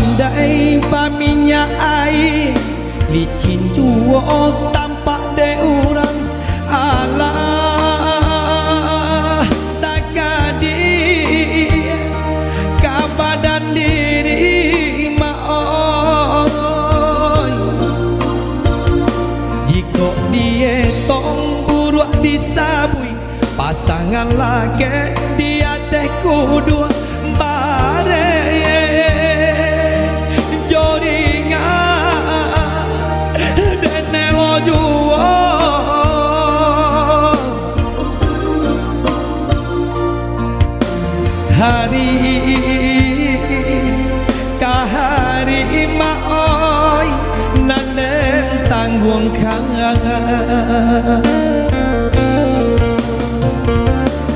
pandai paminya air licin juo tampak de urang alah tak kadi kabadan diri maoy jika dia tong buruk disabui pasangan lagi dia teh kudu bare hari kahari maoi nanen tanggung kangen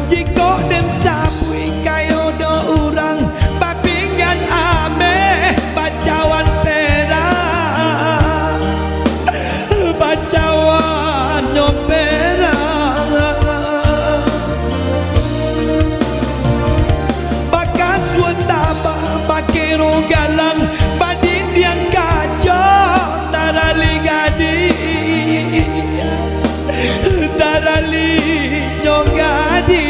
jiko den sabui kayo do urang babingan ame bacawan perak bacawan nyopera bakero galang badin yang kacau tarali gadi tarali nyogadi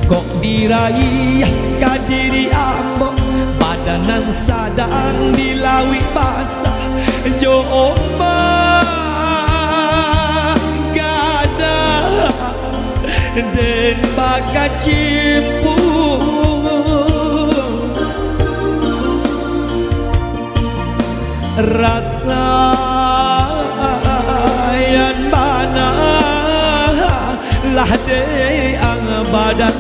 kok diraih kadiri ambo badanan sadang dilawi basah jo den bakat cimpu rasa yang mana lah de ang badan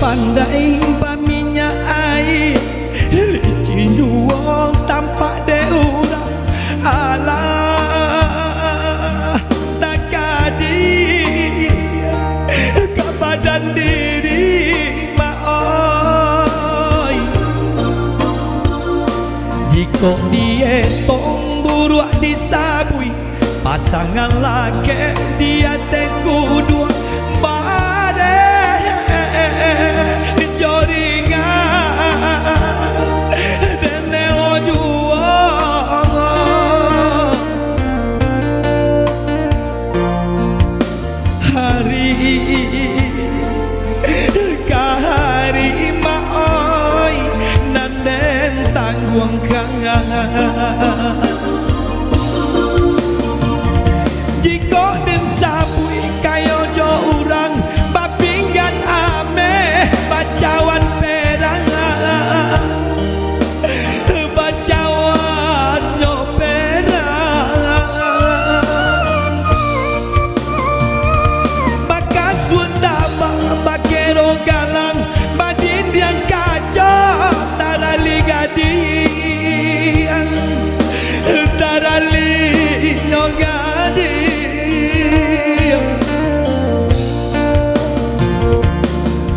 pandai paminya air licin juang tampak de urang alah tak kadi ke badan diri maoi jika dia tong buruk disabui pasangan laki dia teh kudu kahari maoi nanen tanggung kangen jiko den sabui kayo jo urang babinggan ame bacawan perang bacawan nyoperang bakas wendama bakero galang badin yang kacau tarali gadi tarali nyogadi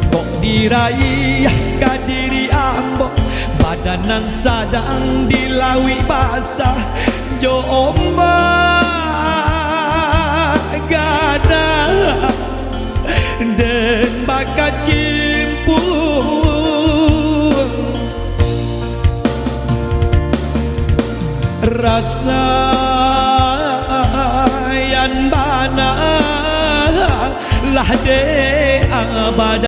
kok diraih kadiri ambo badanan sadang dilawi basah jo ombak gada den bakat cimpu rasa yang bana lah de abad